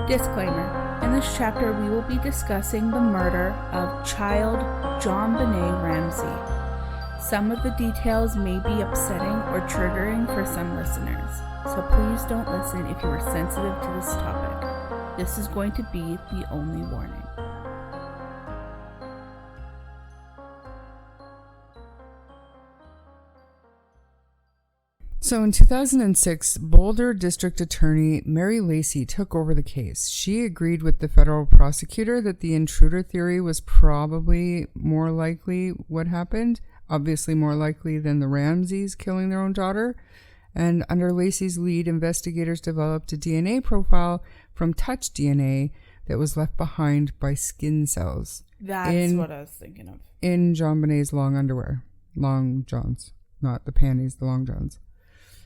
Disclaimer. In this chapter, we will be discussing the murder of child JONBENET RAMSEY. Some of the details may be upsetting or triggering for some listeners, so please don't listen if you are sensitive to this topic. This is going to be the only warning. So in 2006, Boulder District Attorney Mary Lacey took over the case. She agreed with the federal prosecutor that the intruder theory was probably more likely what happened, obviously more likely than the Ramseys killing their own daughter. And under Lacey's lead, investigators developed a DNA profile from touch DNA that was left behind by skin cells. That's what I was thinking of. In JONBENET's long underwear. Long johns. Not the panties, the long johns.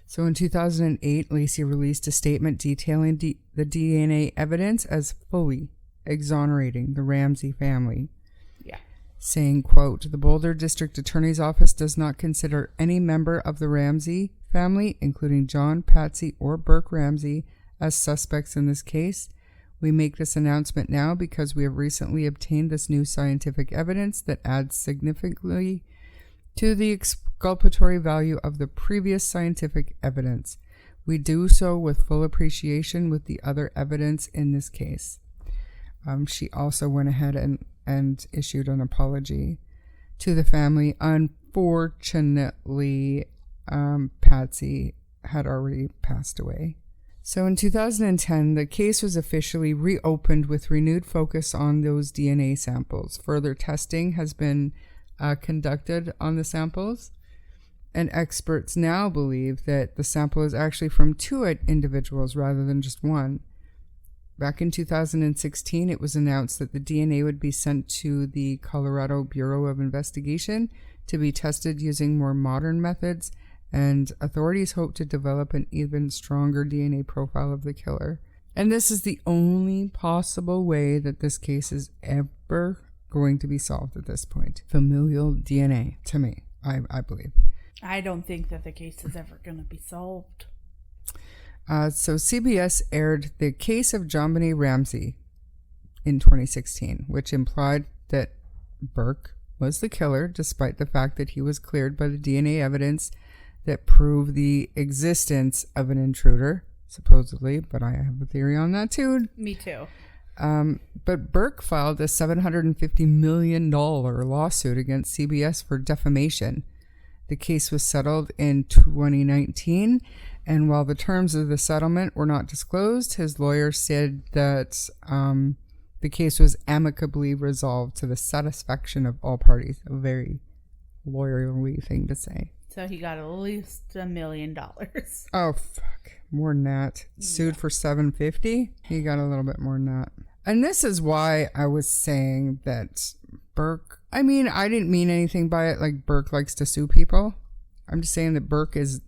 So in 2008, Lacey released a statement detailing the DNA evidence as fully exonerating the Ramsey family. Yeah. Saying, quote, "The Boulder District Attorney's Office does not consider any member of the Ramsey family, including John, Patsy, or Burke Ramsey, as suspects in this case. We make this announcement now because we have recently obtained this new scientific evidence that adds significantly to the exculpatory value of the previous scientific evidence. We do so with full appreciation with the other evidence in this case." She also went ahead and issued an apology to the family. Unfortunately, Patsy had already passed away. So in 2010, the case was officially reopened with renewed focus on those DNA samples. Further testing has been conducted on the samples, and experts now believe that the sample is actually from two individuals rather than just one. Back in 2016, it was announced that the DNA would be sent to the Colorado Bureau of Investigation to be tested using more modern methods, and authorities hope to develop an even stronger DNA profile of the killer. And this is the only possible way that this case is ever going to be solved at this point. Familial DNA, to me, I believe. I don't think that the case is ever going to be solved. So CBS aired The Case of JONBENET Ramsey in 2016, which implied that Burke was the killer, despite the fact that he was cleared by the DNA evidence that proved the existence of an intruder, supposedly, but I have a theory on that too. Me too. But Burke filed a $750 million lawsuit against CBS for defamation. The case was settled in 2019, and while the terms of the settlement were not disclosed, his lawyer said that the case was amicably resolved to the satisfaction of all parties. A very lawyerly thing to say. So he got at least $1 million. Oh, fuck. More than that. Sued for $750. He got a little bit more than that. And this is why I was saying that Burke, I mean, I didn't mean anything by it like Burke likes to sue people. I'm just saying that Burke is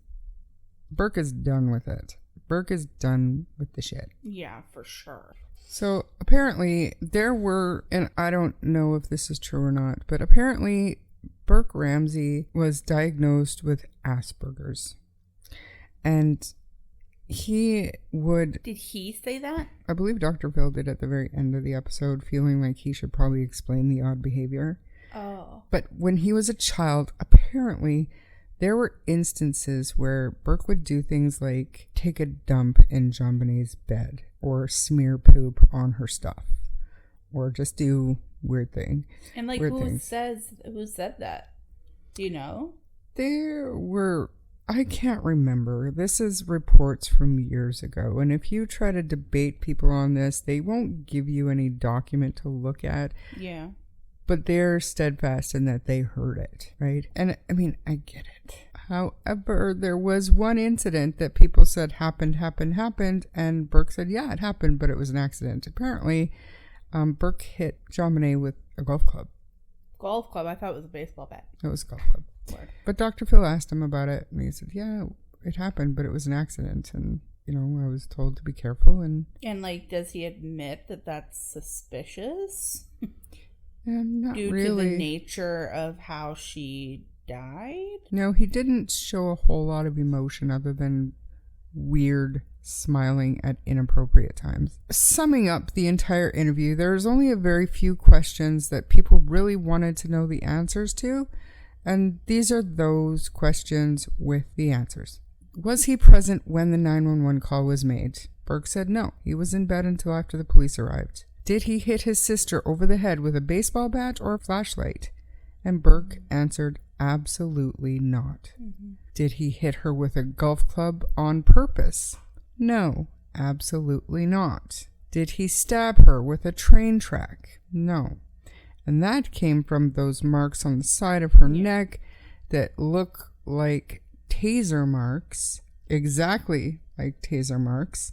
done with it. Burke is done with the shit. Yeah, for sure. So apparently there were, and I don't know if this is true or not, but apparently Burke Ramsey was diagnosed with Asperger's. And he would... Did he say that? I believe Dr. Phil did at the very end of the episode, feeling like he should probably explain the odd behavior. Oh. But when he was a child, apparently there were instances where Burke would do things like take a dump in JONBENET's bed or smear poop on her stuff or just do weird things. And like who said that? Do you know? There were... I can't remember. This is reports from years ago. And if you try to debate people on this, they won't give you any document to look at. Yeah. But they're steadfast in that they heard it, right? And I mean, I get it. However, there was one incident that people said happened. And Burke said, yeah, it happened, but it was an accident. Apparently, Burke hit JONBENET with a golf club. Golf club? I thought it was a baseball bat. It was a golf club. Word. But Dr. Phil asked him about it, and he said, yeah, it happened, but it was an accident. And, you know, I was told to be careful. And like, does he admit that that's suspicious? Not Due really. To the nature of how she died? No, he didn't show a whole lot of emotion other than weird smiling at inappropriate times. Summing up the entire interview, there's only a very few questions that people really wanted to know the answers to, and these are those questions with the answers. Was he present when the 911 call was made? Burke said no. He was in bed until after the police arrived. Did he hit his sister over the head with a baseball bat or a flashlight? And Burke answered absolutely not. Did he hit her with a golf club on purpose? No, absolutely not. Did he stab her with a train track? No. And that came from those marks on the side of her neck that look like taser marks, exactly like taser marks.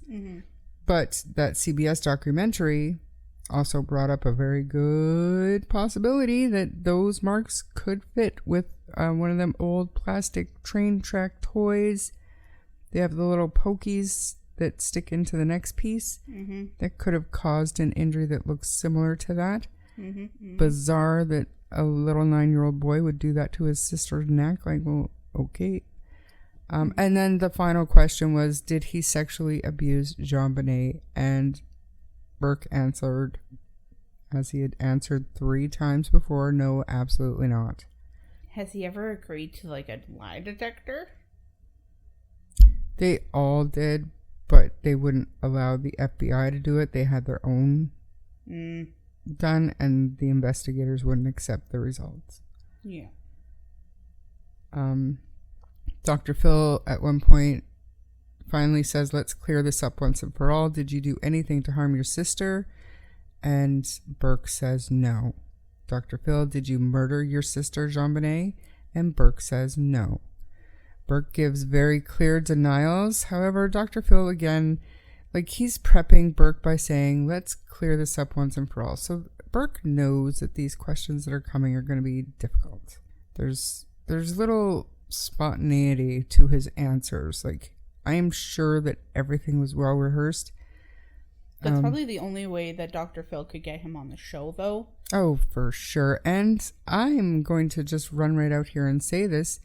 But that CBS documentary also brought up a very good possibility that those marks could fit with one of them old plastic train track toys. They have the little pokies that stick into the next piece. That could have caused an injury that looks similar to that. Bizarre that a little 9-year-old boy would do that to his sister's neck. Like, well, okay. And then the final question was, did he sexually abuse JONBENET? And Burke answered, as he had answered 3 times before, no, absolutely not. Has he ever agreed to like a lie detector? They all did, but they wouldn't allow the FBI to do it. They had their own done, and the investigators wouldn't accept the results. Yeah. Dr. Phil at one point finally says, let's clear this up once and for all. Did you do anything to harm your sister? And Burke says no. Dr. Phil, did you murder your sister, JONBENET? And Burke says no. Burke gives very clear denials. However, Dr. Phil, again, like, he's prepping Burke by saying, let's clear this up once and for all. So Burke knows that these questions that are coming are going to be difficult. There's little spontaneity to his answers. Like, I am sure that everything was well rehearsed. That's probably the only way that Dr. Phil could get him on the show, though. Oh, for sure. And I'm going to just run right out here and say this.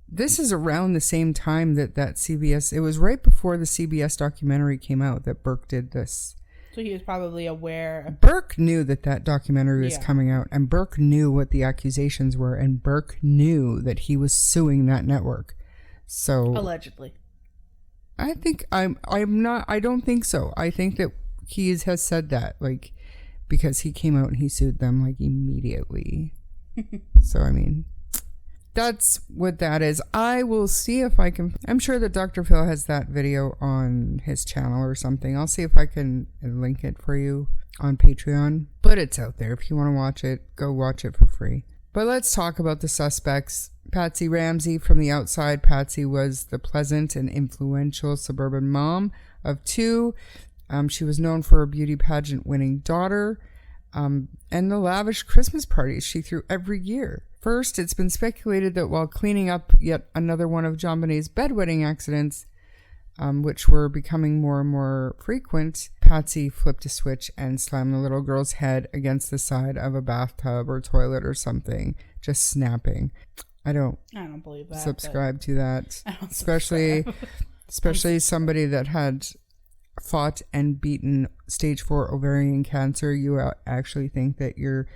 This is around the same time that CBS, it was right before the CBS documentary came out that Burke did this. So he was probably aware. Burke knew that documentary was coming out, and Burke knew what the accusations were, and Burke knew that he was suing that network. So allegedly. I think I don't think so. I think that he has said that, like, because he came out and he sued them, like, immediately. So, I mean, that's what that is. I will see if I can. I'm sure that Dr. Phil has that video on his channel or something. I'll see if I can link it for you on Patreon. But it's out there. If you want to watch it, go watch it for free. But let's talk about the suspects. Patsy Ramsey. From the outside, Patsy was the pleasant and influential suburban mom of 2. She was known for her beauty pageant winning daughter and the lavish Christmas parties she threw every year. First, it's been speculated that while cleaning up yet another one of JONBENET's bedwetting accidents, which were becoming more and more frequent, Patsy flipped a switch and slammed the little girl's head against the side of a bathtub or toilet or something, just snapping. I don't believe that. Subscribe to that. I don't especially somebody that had fought and beaten stage 4 ovarian cancer. You actually think that your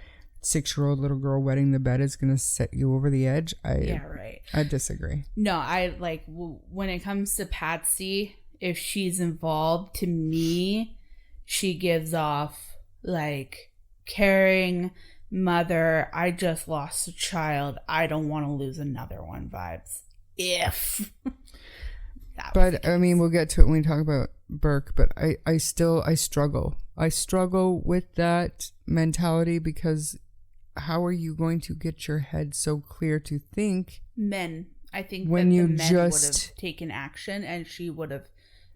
6-year-old little girl wetting the bed is going to set you over the edge? Yeah, right. I disagree. No, I like when it comes to Patsy, if she's involved, to me, she gives off like caring mother, I just lost a child, I don't want to lose another one vibes. If but I mean, we'll get to it when we talk about Burke, but I struggle with that mentality, because how are you going to get your head so clear to think? I think when that you the men just would have taken action, and she would have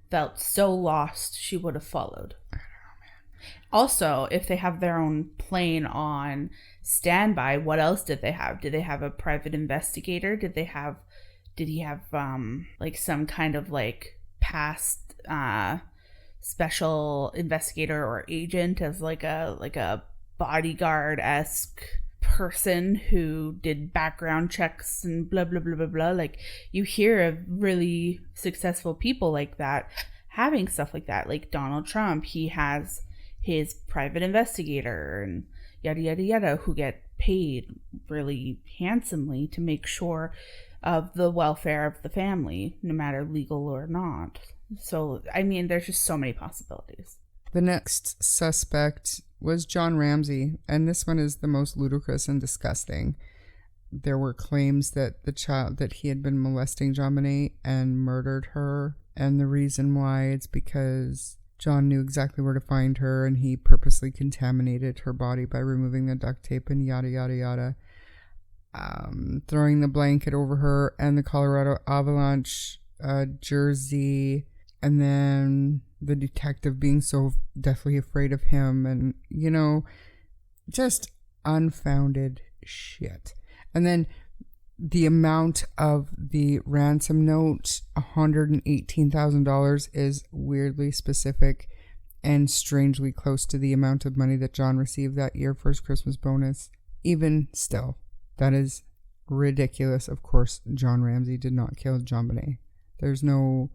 felt so lost, she would have followed. I don't know, man. Also, if they have their own plane on standby, what else did they have? Did they have a private investigator? Did he have like some kind of like past special investigator or agent as like a bodyguard-esque person who did background checks and blah blah blah blah blah? Like, you hear of really successful people like that having stuff like that. Like Donald Trump, he has his private investigator and yada, yada, yada, who get paid really handsomely to make sure of the welfare of the family, no matter legal or not. So, I mean, there's just so many possibilities. The next suspect was John Ramsey, and this one is the most ludicrous and disgusting. There were claims that that he had been molesting JonBenet and murdered her, and the reason why it's because John knew exactly where to find her, and he purposely contaminated her body by removing the duct tape and yada yada yada. Throwing the blanket over her and the Colorado Avalanche jersey, and then the detective being so deathly afraid of him, and, you know, just unfounded shit. And then the amount of the ransom note, $118,000, is weirdly specific and strangely close to the amount of money that John received that year for his Christmas bonus. Even still, that is ridiculous. Of course, John Ramsey did not kill JonBenet. There's no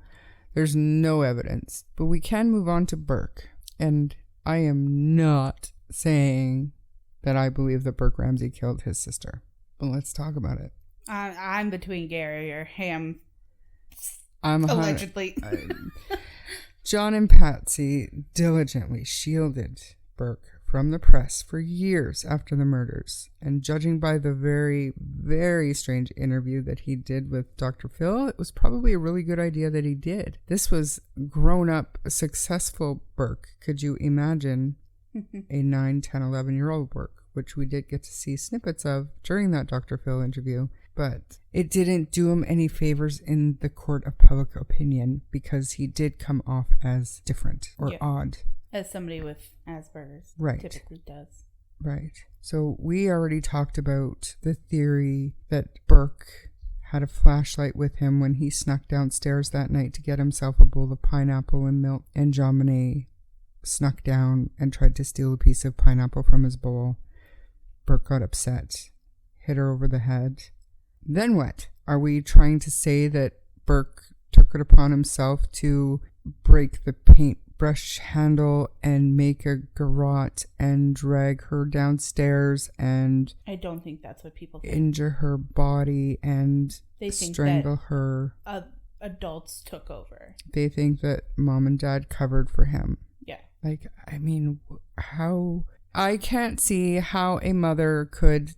evidence. But we can move on to Burke. And I am not saying that I believe that Burke Ramsey killed his sister. But let's talk about it. I'm between Gary or Ham. I'm allegedly. John and Patsy diligently shielded Burke from the press for years after the murders. And judging by the very, very strange interview that he did with Dr. Phil, it was probably a really good idea that he did. This was grown-up, successful Burke. Could you imagine a 9, 10, 11-year-old Burke? Which we did get to see snippets of during that Dr. Phil interview, but it didn't do him any favors in the court of public opinion because he did come off as different or odd. As somebody with Asperger's typically does. Right. So we already talked about the theory that Burke had a flashlight with him when he snuck downstairs that night to get himself a bowl of pineapple and milk, and JonBenet snuck down and tried to steal a piece of pineapple from his bowl. Burke got upset, hit her over the head. Then what? Are we trying to say that Burke took it upon himself to break the paintbrush handle and make a garrote and drag her downstairs and... I don't think that's what people think. Injure her body and strangle her. Adults took over. They think that mom and dad covered for him. Yeah. Like, I mean, how... I can't see how a mother could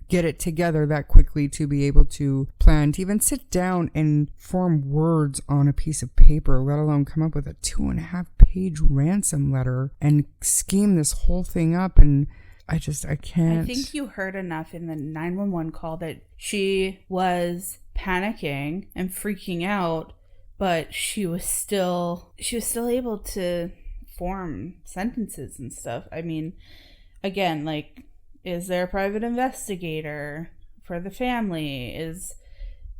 get it together that quickly to be able to plan, to even sit down and form words on a piece of paper, let alone come up with a 2.5-page ransom letter and scheme this whole thing up. And I can't. I think you heard enough in the 911 call that she was panicking and freaking out, but she was still able to form sentences and stuff. I mean, again, like, is there a private investigator for the family? Is,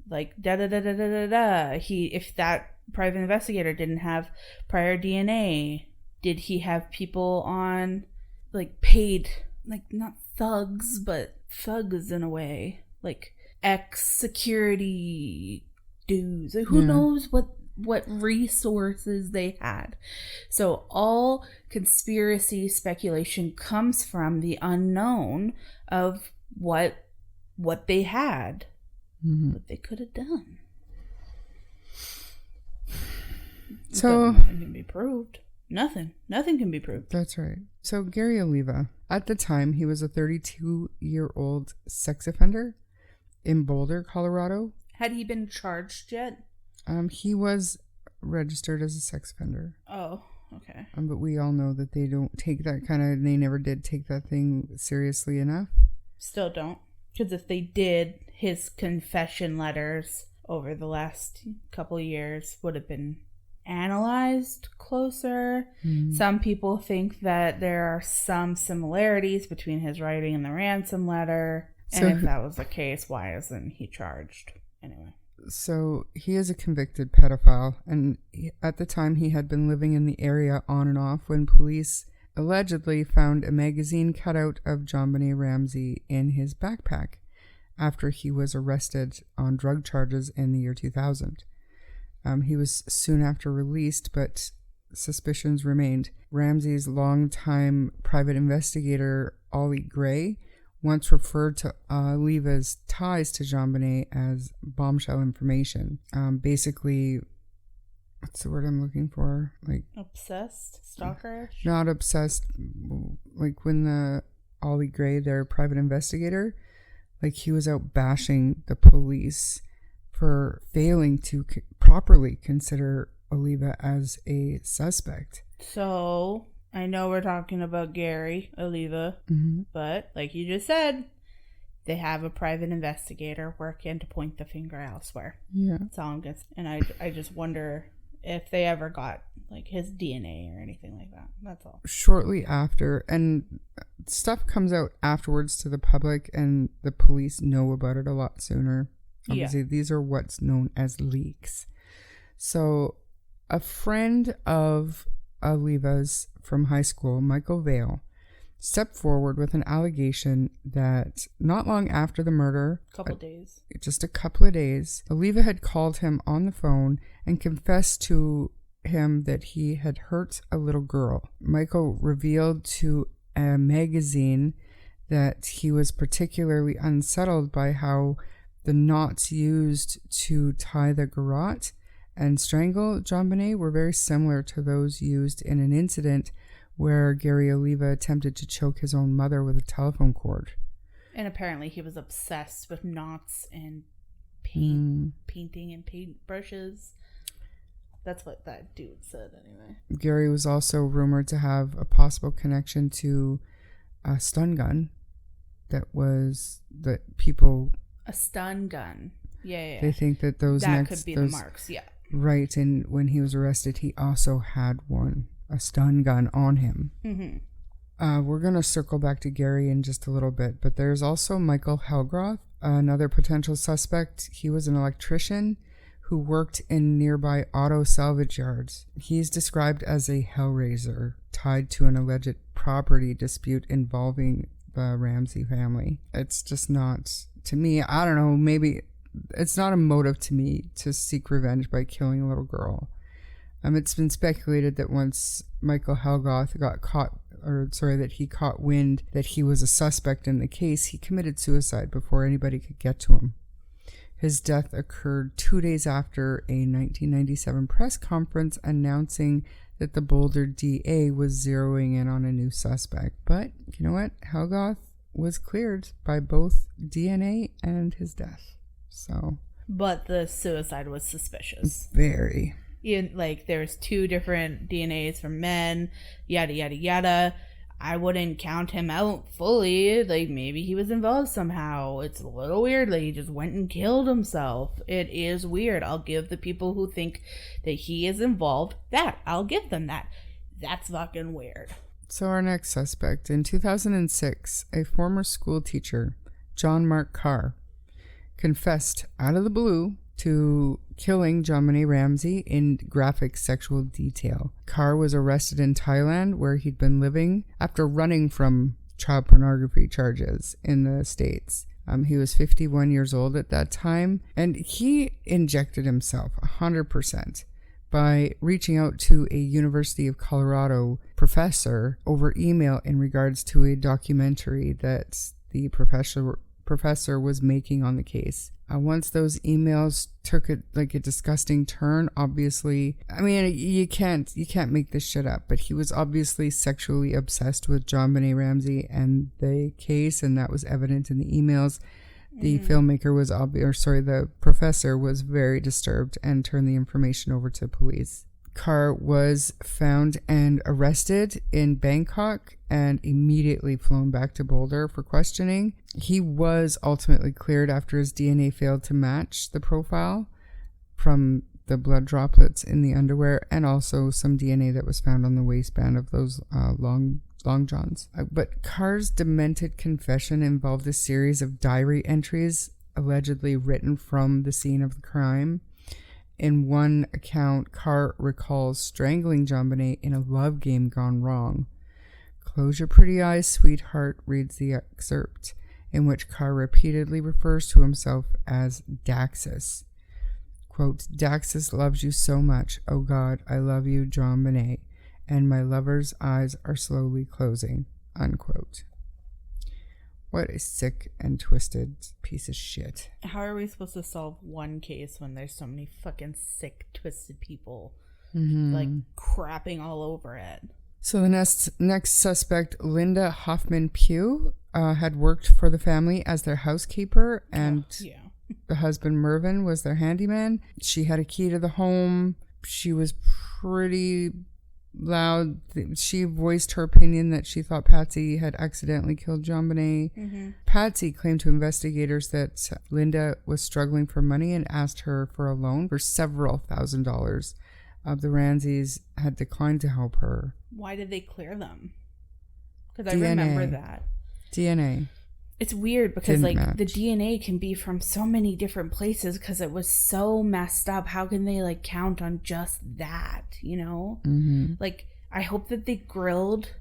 like, da-da-da-da-da-da-da. If that private investigator didn't have prior DNA, did he have people on, like, paid, like, not thugs, but thugs in a way, like, ex-security dudes? Like, who knows what resources they had. So all conspiracy speculation comes from the unknown of what they had, what they could have done. So nothing can be proved. Nothing can be proved. That's right. So Gary Oliva, at the time, he was a 32-year-old sex offender in Boulder, Colorado. Had he been charged yet? He was registered as a sex offender. Oh, okay. But we all know that they don't take that they never did take that thing seriously enough. Still don't. Because if they did, his confession letters over the last couple of years would have been analyzed closer. Some people think that there are some similarities between his writing and the ransom letter. And if that was the case, why isn't he charged? Anyway. So he is a convicted pedophile, and at the time he had been living in the area on and off when police allegedly found a magazine cutout of JonBenet Ramsey in his backpack after he was arrested on drug charges in the year 2000. He was soon after released, but suspicions remained. Ramsey's longtime private investigator, Ollie Gray, once referred to Oliva's ties to JonBenet as bombshell information. Basically, what's the word I'm looking for? Like obsessed, stalkerish. Not obsessed. Like when the Ollie Gray, their private investigator, like he was out bashing the police for failing to properly consider Oliva as a suspect. So I know we're talking about Gary Oliva, but like you just said, they have a private investigator working to point the finger elsewhere. Yeah. That's all I'm gonna say. And I just wonder if they ever got like his DNA or anything like that. That's all. Shortly after, and stuff comes out afterwards to the public, and the police know about it a lot sooner. Obviously, these are what's known as leaks. So a friend of Oliva's from high school, Michael Vale, stepped forward with an allegation that not long after the murder, just a couple of days, Oliva had called him on the phone and confessed to him that he had hurt a little girl. Michael revealed to a magazine that he was particularly unsettled by how the knots used to tie the garrote and strangle JonBenet were very similar to those used in an incident where Gary Oliva attempted to choke his own mother with a telephone cord. And apparently he was obsessed with knots and painting and paint brushes. That's what that dude said anyway. Gary was also rumored to have a possible connection to a stun gun that people... A stun gun. Yeah. They think that that could be the marks, yeah. Right, and when he was arrested, he also had a stun gun on him. We're going to circle back to Gary in just a little bit, but there's also Michael Helgroth, another potential suspect. He was an electrician who worked in nearby auto salvage yards. He's described as a hellraiser tied to an alleged property dispute involving the Ramsey family. It's just not, to me, I don't know, maybe it's not a motive to me to seek revenge by killing a little girl. It's been speculated that once Michael Helgoth that he caught wind that he was a suspect in the case, he committed suicide before anybody could get to him. His death occurred 2 days after a 1997 press conference announcing that the Boulder DA was zeroing in on a new suspect. But you know what? Helgoth was cleared by both DNA and his death. But the suicide was suspicious. Very. There's 2 different DNAs from men, yada, yada, yada. I wouldn't count him out fully. Maybe he was involved somehow. It's a little weird. He just went and killed himself. It is weird. I'll give the people who think that he is involved that. I'll give them that. That's fucking weird. So our next suspect. In 2006, a former school teacher, John Mark Carr, confessed out of the blue to killing JonBenet Ramsey in graphic sexual detail. Carr was arrested in Thailand, where he'd been living after running from child pornography charges in the States. He was 51 years old at that time, and he injected himself 100% by reaching out to a University of Colorado professor over email in regards to a documentary that the professor was making on the case. Once those emails took a disgusting turn, obviously, I mean, you can't make this shit up, but he was obviously sexually obsessed with JonBenet Ramsey and the case, and that was evident in the emails. The filmmaker was the professor was very disturbed and turned the information over to police. Carr was found and arrested in Bangkok and immediately flown back to Boulder for questioning. He was ultimately cleared after his DNA failed to match the profile from the blood droplets in the underwear and also some DNA that was found on the waistband of those long johns. But Carr's demented confession involved a series of diary entries allegedly written from the scene of the crime. In one account, Carr recalls strangling JonBenet in a love game gone wrong. "Close your pretty eyes, sweetheart," reads the excerpt, in which Carr repeatedly refers to himself as Daxus. quote, Daxus loves you so much. Oh God, I love you, JONBENET. And my lover's eyes are slowly closing, unquote. What a sick and twisted piece of shit. How are we supposed to solve one case when there's so many fucking sick, twisted people like crapping all over it? So the next suspect, Linda Hoffman Pugh, had worked for the family as their housekeeper, and the husband Mervyn was their handyman. She had a key to the home. She was pretty loud. She voiced her opinion that she thought Patsy had accidentally killed JONBENET. Patsy claimed to investigators that Linda was struggling for money and asked her for a loan for several $1,000s. The Ramseys had declined to help her. Why did they clear them? Because I remember that. DNA. It's weird because Didn't match. The DNA can be from so many different places because it was so messed up. How can they count on just that, you know? I hope that they grilled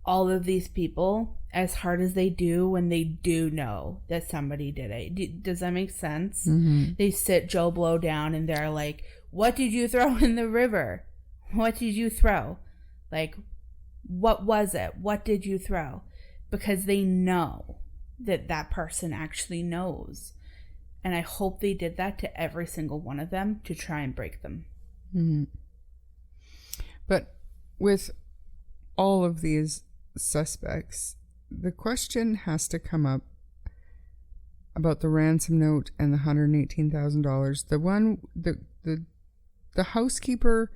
all of these people as hard as they do when they do know that somebody did it. Does that make sense? They sit Joe Blow down and they're like, what did you throw in the river? What did you throw? What was it? What did you throw? Because they know that person actually knows. And I hope they did that to every single one of them to try and break them. But with all of these suspects, the question has to come up about the ransom note and the $118,000. The housekeeper,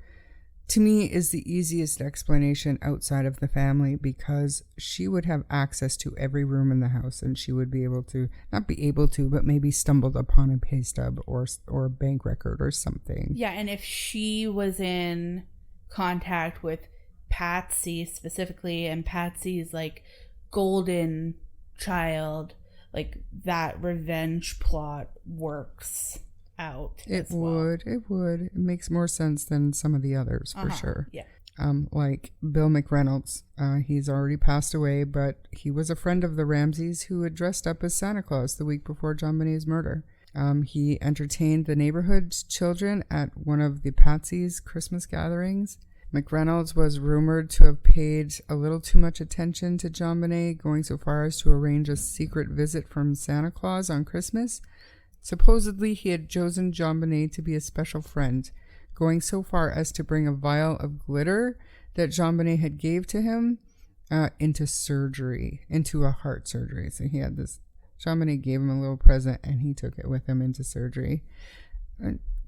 to me, is the easiest explanation outside of the family, because she would have access to every room in the house, and she would be able to, not be able to, but maybe stumbled upon a pay stub or a bank record or something. Yeah, and if she was in contact with Patsy specifically, and Patsy's golden child, that revenge plot works out. It would. It makes more sense than some of the others, for sure. Yeah. Like Bill McReynolds. He's already passed away, but he was a friend of the Ramseys who had dressed up as Santa Claus the week before JONBENET's murder. He entertained the neighborhood children at one of the Patsy's Christmas gatherings. McReynolds was rumored to have paid a little too much attention to JONBENET, going so far as to arrange a secret visit from Santa Claus on Christmas. Supposedly, he had chosen JONBENET to be a special friend, going so far as to bring a vial of glitter that JONBENET had gave to him into a heart surgery. So he had this, JONBENET gave him a little present and he took it with him into surgery.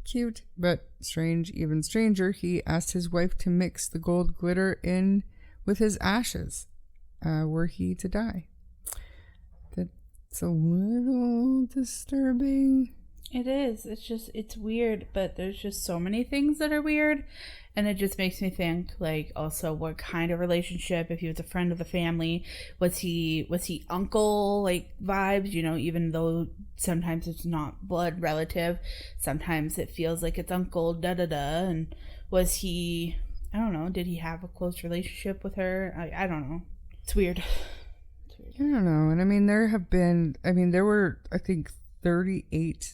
Cute, but strange, even stranger, he asked his wife to mix the gold glitter in with his ashes were he to die. It's a little disturbing. It is. It's weird, but there's just so many things that are weird. And it just makes me think, also what kind of relationship, if he was a friend of the family, was he uncle, vibes, even though sometimes it's not blood relative, sometimes it feels like it's uncle, da-da-da. And was he, I don't know, did he have a close relationship with her? I don't know. It's weird. I don't know. And there were, I think, 38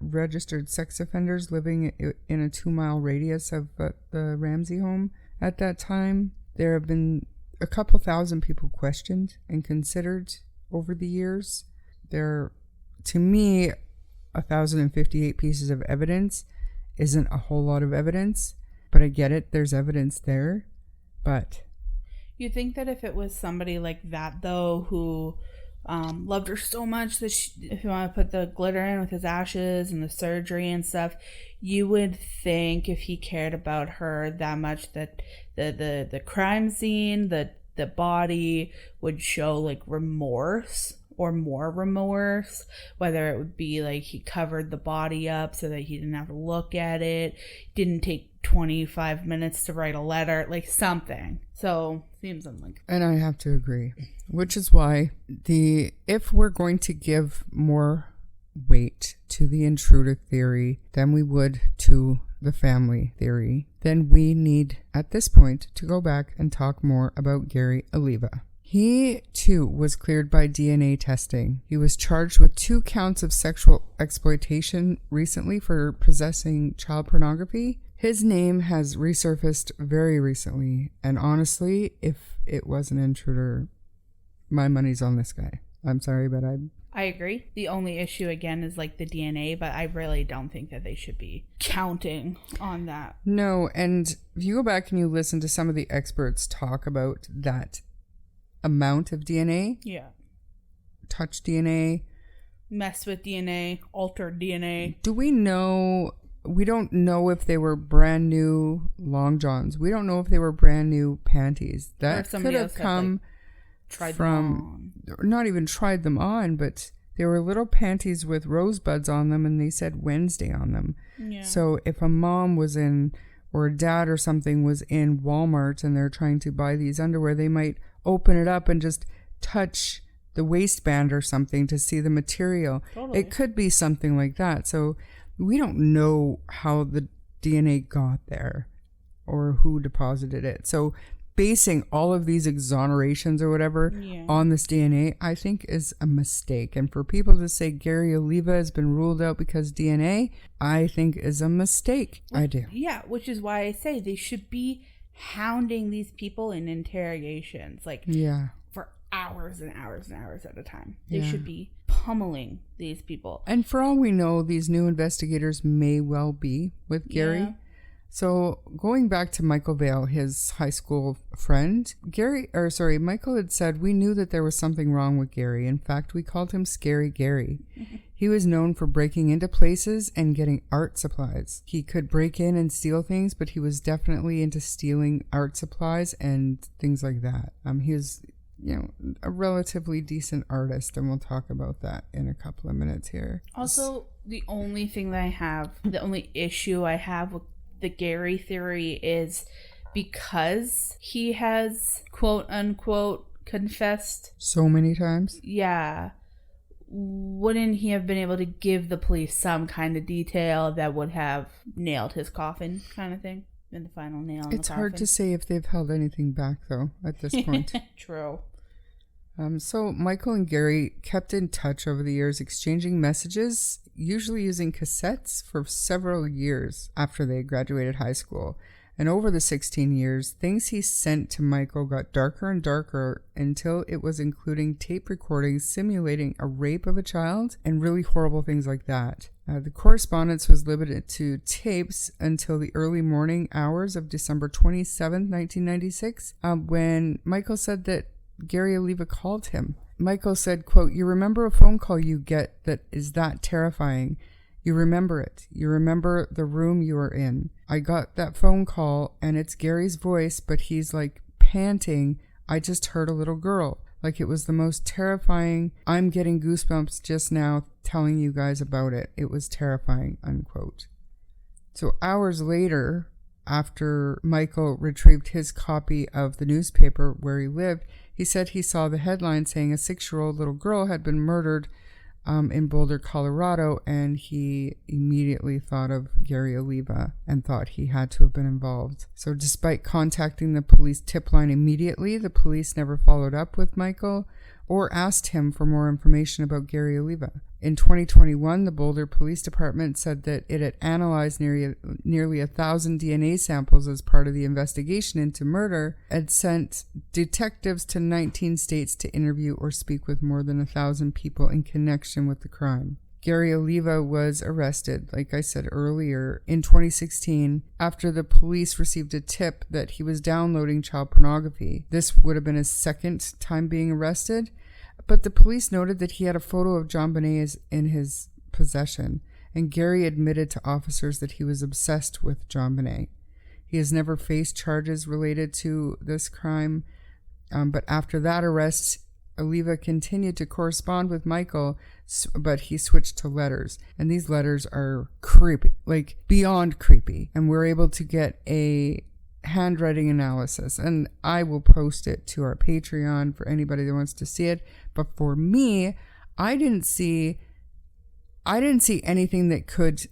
registered sex offenders living in a 2-mile radius of the Ramsey home at that time. There have been a couple thousand people questioned and considered over the years. To me, 1,058 pieces of evidence isn't a whole lot of evidence, but I get it. There's evidence there, but... You think that if it was somebody like that, though, who loved her so much that if you want to put the glitter in with his ashes and the surgery and stuff, you would think if he cared about her that much that the crime scene, the body would show remorse or more remorse, whether it would be he covered the body up so that he didn't have to look at it, didn't take 25 minutes to write a letter, something. So seems unlikely. And I have to agree, which is why if we're going to give more weight to the intruder theory than we would to the family theory, then we need at this point to go back and talk more about Gary Oliva. He, too, was cleared by DNA testing. He was charged with 2 counts of sexual exploitation recently for possessing child pornography. His name has resurfaced very recently, and honestly, if it was an intruder, my money's on this guy. I'm sorry, but I agree. The only issue, again, is like the DNA, but I really don't think that they should be counting on that. No, and if you go back and you listen to some of the experts talk about that amount of DNA, touch DNA, mess with DNA, altered DNA. Do we know? We don't know if they were brand new long johns. We don't know if they were brand new panties. That could have come from, not even tried them on, but they were little panties with rosebuds on them, and they said Wednesday on them. Yeah. So if a mom was in, or a dad or something was in Walmart and they're trying to buy these underwear, they might open it up and just touch the waistband or something to see the material. Totally. It could be something like that. So we don't know how the DNA got there or who deposited it. So basing all of these exonerations or whatever on this DNA, I think is a mistake. And for people to say Gary Oliva has been ruled out because DNA, I think is a mistake. I do. Yeah, which is why I say they should be hounding these people in interrogations, like for hours and hours and hours at a time. They should be pummeling these people. And for all we know, these new investigators may well be with Gary. Yeah. So going back to Michael Vale, his high school friend, Michael had said, we knew that there was something wrong with Gary. In fact, we called him Scary Gary. He was known for breaking into places and getting art supplies. He could break in and steal things, but he was definitely into stealing art supplies and things like that. He was, a relatively decent artist, and we'll talk about that in a couple of minutes here. Also, the only issue I have with the Gary theory is because he has quote unquote confessed so many times. Yeah. Wouldn't he have been able to give the police some kind of detail that would have nailed his coffin kind of thing? And the final nail in the coffin? It's hard to say if they've held anything back though at this point. True. So Michael and Gary kept in touch over the years, exchanging messages, usually using cassettes, for several years after they graduated high school. And over the 16 years, things he sent to Michael got darker and darker until it was including tape recordings simulating a rape of a child and really horrible things like that. The correspondence was limited to tapes until the early morning hours of December 27, 1996, when Michael said that Gary Oliva called him. Michael said, quote, "You remember a phone call you get that is that terrifying. You remember it. You remember the room you were in. I got that phone call and it's Gary's voice, but he's like panting. I just heard a little girl. Like it was the most terrifying. I'm getting goosebumps just now telling you guys about it. It was terrifying," unquote. So hours later, after Michael retrieved his copy of the newspaper where he lived, he said he saw the headline saying a 6-year-old little girl had been murdered in Boulder, Colorado, and he immediately thought of Gary Oliva and thought he had to have been involved. So despite contacting the police tip line immediately, the police never followed up with Michael or asked him for more information about Gary Oliva. In 2021, the Boulder Police Department said that it had analyzed nearly 1,000 DNA samples as part of the investigation into murder, and sent detectives to 19 states to interview or speak with more than 1,000 people in connection with the crime. Gary Oliva was arrested, like I said earlier, in 2016 after the police received a tip that he was downloading child pornography. This would have been his second time being arrested, but the police noted that he had a photo of JONBENET in his possession, and Gary admitted to officers that he was obsessed with JONBENET. He has never faced charges related to this crime, but after that arrest, Oliva continued to correspond with Michael, but he switched to letters. And these letters are creepy, like beyond creepy. And we're able to get a handwriting analysis. And I will post it to our Patreon for anybody that wants to see it. But for me, I didn't see anything that could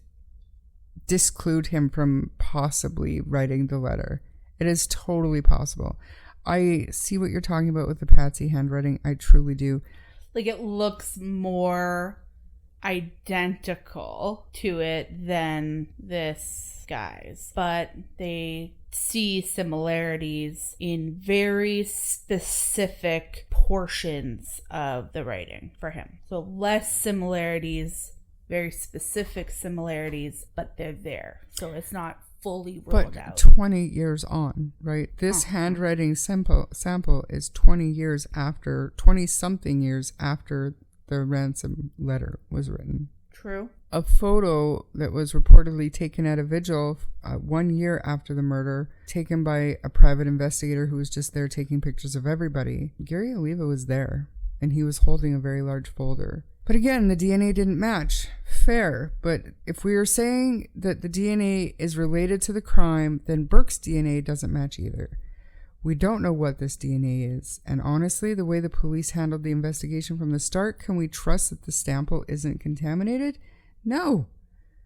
disclude him from possibly writing the letter. It is totally possible. I see what you're talking about with the Patsy handwriting. I truly do. Like, it looks more identical to it than this guy's, but they see similarities in very specific portions of the writing for him. So less similarities, very specific similarities, but they're there. So it's not fully rolled out. 20 years on, right? This handwriting sample is 20 something years after the ransom letter was written. True. A photo that was reportedly taken at a vigil 1 year after the murder, taken by a private investigator who was just there taking pictures of everybody. Gary Oliva was there, and he was holding a very large folder. But again, the DNA didn't match. Fair. But if we are saying that the DNA is related to the crime, then Burke's DNA doesn't match either. We don't know what this DNA is. And honestly, the way the police handled the investigation from the start, can we trust that the sample isn't contaminated? No.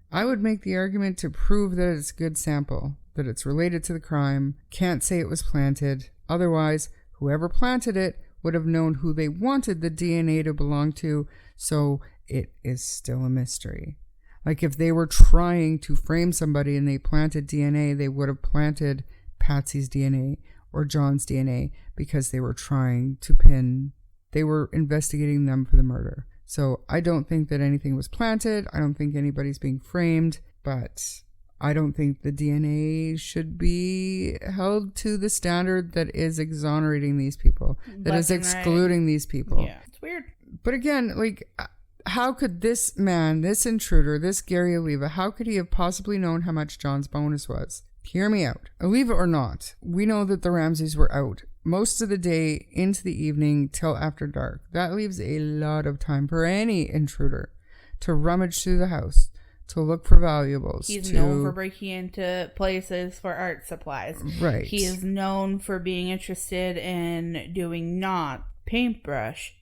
I would make the argument to prove that it's a good sample, that it's related to the crime. Can't say it was planted. Otherwise, whoever planted it would have known who they wanted the DNA to belong to, so it is still a mystery. Like, if they were trying to frame somebody and they planted DNA, they would have planted Patsy's DNA or John's DNA because they were they were investigating them for the murder. So I don't think that anything was planted. I don't think anybody's being framed, but I don't think the DNA should be held to the standard that is exonerating these people, that is excluding these people. Yeah, it's weird. But again, like, how could this man, this intruder, this Gary Oliva, how could he have possibly known how much John's bonus was? Hear me out. Oliva or not, we know that the Ramseys were out most of the day into the evening till after dark. That leaves a lot of time for any intruder to rummage through the house, to look for valuables. He's known for breaking into places for art supplies. Right. He is known for being interested in doing paintbrush.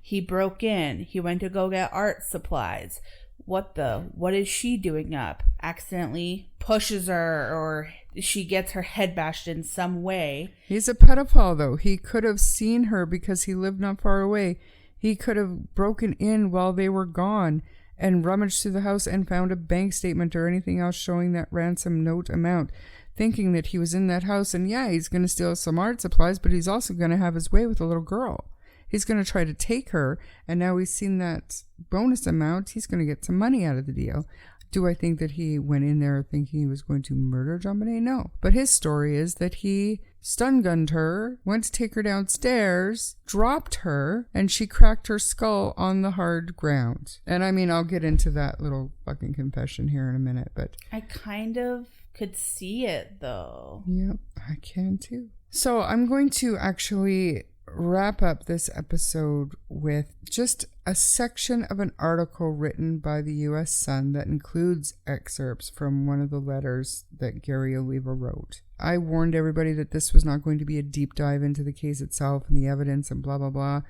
He broke in. He went to go get art supplies. What is she doing up? Accidentally pushes her, or she gets her head bashed in some way. He's a pedophile, though. He could have seen her because he lived not far away. He could have broken in while they were gone and rummaged through the house and found a bank statement or anything else showing that ransom note amount, thinking that he was in that house. And yeah, he's going to steal some art supplies, but he's also going to have his way with a little girl. He's going to try to take her, and now he's seen that bonus amount. He's going to get some money out of the deal. Do I think that he went in there thinking he was going to murder JonBenet? No. But his story is that he stun-gunned her, went to take her downstairs, dropped her, and she cracked her skull on the hard ground. And I mean, I'll get into that little fucking confession here in a minute, but I kind of could see it, though. Yep, I can too. So I'm going to actually wrap up this episode with just a section of an article written by the U.S. Sun that includes excerpts from one of the letters that Gary Oliva wrote. I warned everybody that this was not going to be a deep dive into the case itself and the evidence and blah, blah, blah.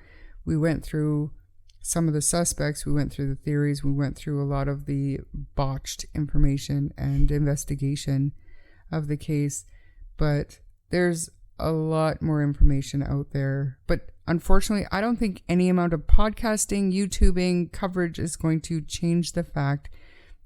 We went through some of the suspects, we went through the theories, we went through a lot of the botched information and investigation of the case, but there's a lot more information out there. But unfortunately, I don't think any amount of podcasting, YouTubing, coverage is going to change the fact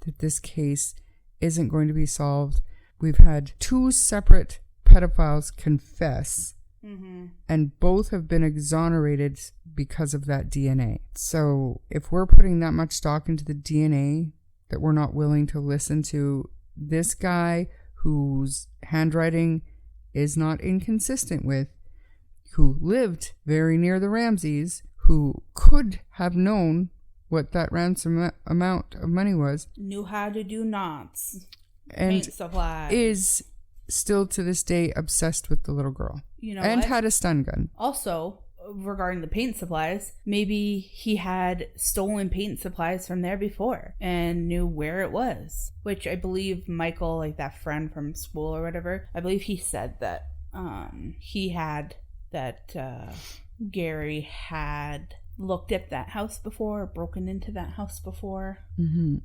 that this case isn't going to be solved. We've had 2 separate pedophiles confess, and both have been exonerated because of that DNA. So if we're putting that much stock into the DNA that we're not willing to listen to this guy whose handwriting is not inconsistent with, who lived very near the Ramseys, who could have known what that ransom amount of money was, knew how to do knots, and paint supplies, is still to this day obsessed with the little girl, and had a stun gun. Also, regarding the paint supplies, maybe he had stolen paint supplies from there before and knew where it was, which I believe Michael, like that friend from school or whatever, I believe he said that Gary had looked at that house before, broken into that house before.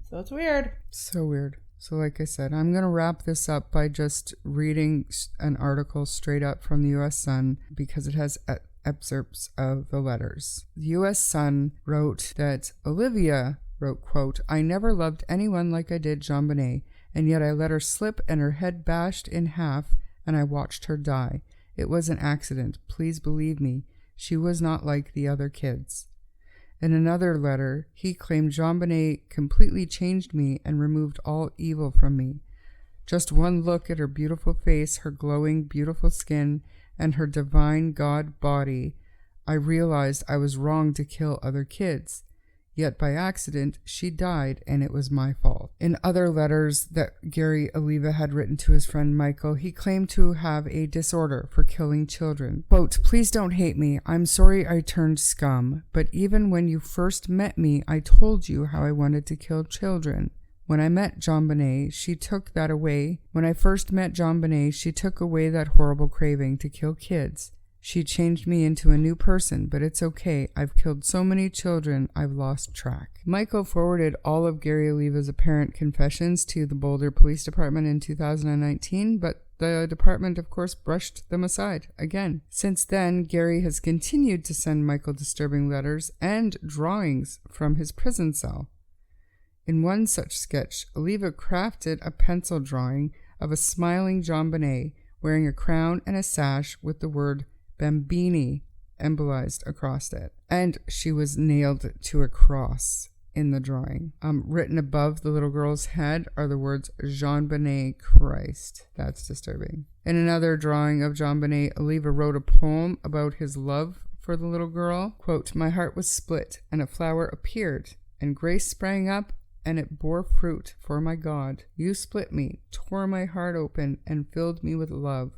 So it's weird. So weird. So like I said, I'm going to wrap this up by just reading an article straight up from the U.S. Sun because it has excerpts of the letters. The U.S. Sun wrote that Olivia wrote, quote, "I never loved anyone like I did JonBenet, and yet I let her slip and her head bashed in half, and I watched her die. It was an accident. Please believe me. She was not like the other kids." In another letter, he claimed JonBenet completely changed me and removed all evil from me. Just one look at her beautiful face, her glowing, beautiful skin, and her divine God body, I realized I was wrong to kill other kids. Yet by accident, she died, and it was my fault. In other letters that Gary Oliva had written to his friend Michael, he claimed to have a disorder for killing children. Quote, "Please don't hate me. I'm sorry I turned scum. But even when you first met me, I told you how I wanted to kill children. When I met JonBenet, she took that away. When I first met JonBenet, she took away that horrible craving to kill kids. She changed me into a new person, but it's okay. I've killed so many children, I've lost track." Michael forwarded all of Gary Oliva's apparent confessions to the Boulder Police Department in 2019, but the department, of course, brushed them aside again. Since then, Gary has continued to send Michael disturbing letters and drawings from his prison cell. In one such sketch, Oliva crafted a pencil drawing of a smiling JonBenet wearing a crown and a sash with the word Bambini embolized across it, and she was nailed to a cross in the drawing. Written above the little girl's head are the words JonBenet Christ. That's disturbing. In another drawing of JonBenet, Oliva wrote a poem about his love for the little girl. Quote, "My heart was split, and a flower appeared, and grace sprang up, and it bore fruit for my God. You split me, tore my heart open, and filled me with love.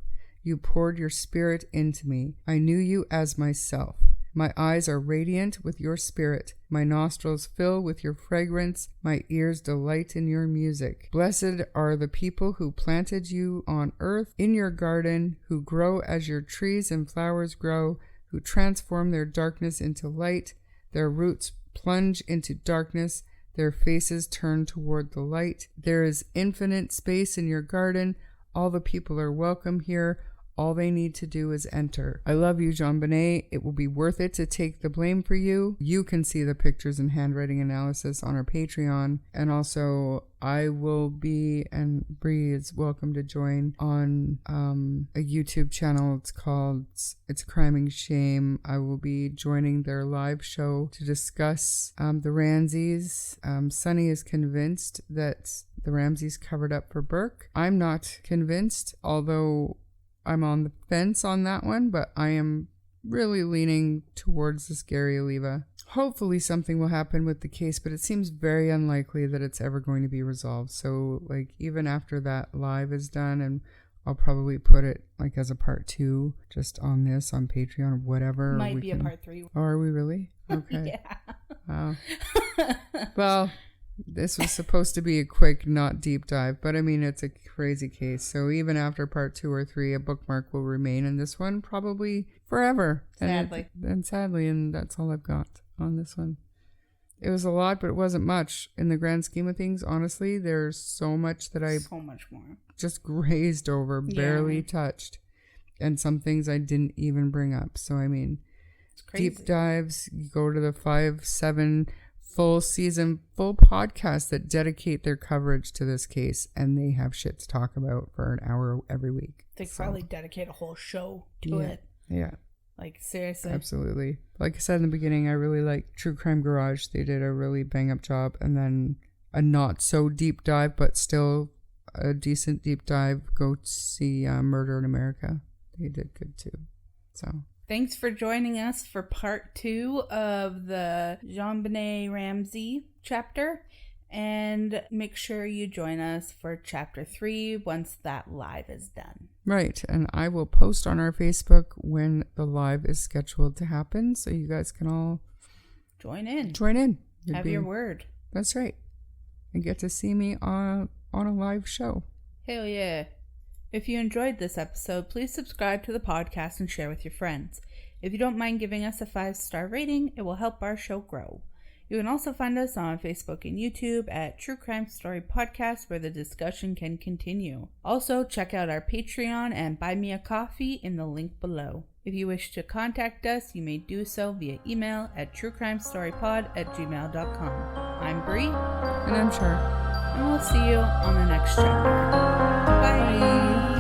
You poured your spirit into me. I knew you as myself. My eyes are radiant with your spirit. My nostrils fill with your fragrance. My ears delight in your music. Blessed are the people who planted you on earth in your garden, who grow as your trees and flowers grow, who transform their darkness into light. Their roots plunge into darkness. Their faces turn toward the light. There is infinite space in your garden. All the people are welcome here. All they need to do is enter. I love you, JonBenet. It will be worth it to take the blame for you. You can see the pictures and handwriting analysis on our Patreon. And also, I will be, and Bree is welcome to join on a YouTube channel. It's called It's Crime and Shame. I will be joining their live show to discuss the Ramseys. Sunny is convinced that the Ramseys covered up for Burke. I'm not convinced, although I'm on the fence on that one, but I am really leaning towards this Gary Oliva. Hopefully something will happen with the case, but it seems very unlikely that it's ever going to be resolved. So, like, even after that live is done, and I'll probably put it, like, as a part 2, just on this, on Patreon or whatever. Might be a part 3. Oh, are we really? Okay. Yeah. Wow. Well, this was supposed to be a quick, not deep dive, but I mean, it's a crazy case. So even after part 2 or 3, a bookmark will remain in this one probably forever. Sadly. And that's all I've got on this one. It was a lot, but it wasn't much in the grand scheme of things. Honestly, there's so much that I so much more just grazed over, barely touched, and some things I didn't even bring up. So I mean, it's crazy. Deep dives, you go to the 5-7 full season, full podcast that dedicate their coverage to this case, and they have shit to talk about for an hour every week. They probably dedicate a whole show to it. Yeah. Like, seriously. Absolutely. Like I said in the beginning, I really like True Crime Garage. They did a really bang up job. And then a not so deep dive, but still a decent deep dive. Go see Murder in America. They did good too. So thanks for joining us for part 2 of the JonBenet Ramsey chapter. And make sure you join us for chapter 3 once that live is done. Right. And I will post on our Facebook when the live is scheduled to happen. So you guys can all join in. Have your word. That's right. And get to see me on a live show. Hell yeah. If you enjoyed this episode, please subscribe to the podcast and share with your friends. If you don't mind giving us a 5-star rating, it will help our show grow. You can also find us on Facebook and YouTube at True Crime Story Podcast, where the discussion can continue. Also, check out our Patreon and Buy Me a Coffee in the link below. If you wish to contact us, you may do so via email at truecrimestorypod@gmail.com. I'm Bree. And I'm Char. And we'll see you on the next chapter. Bye!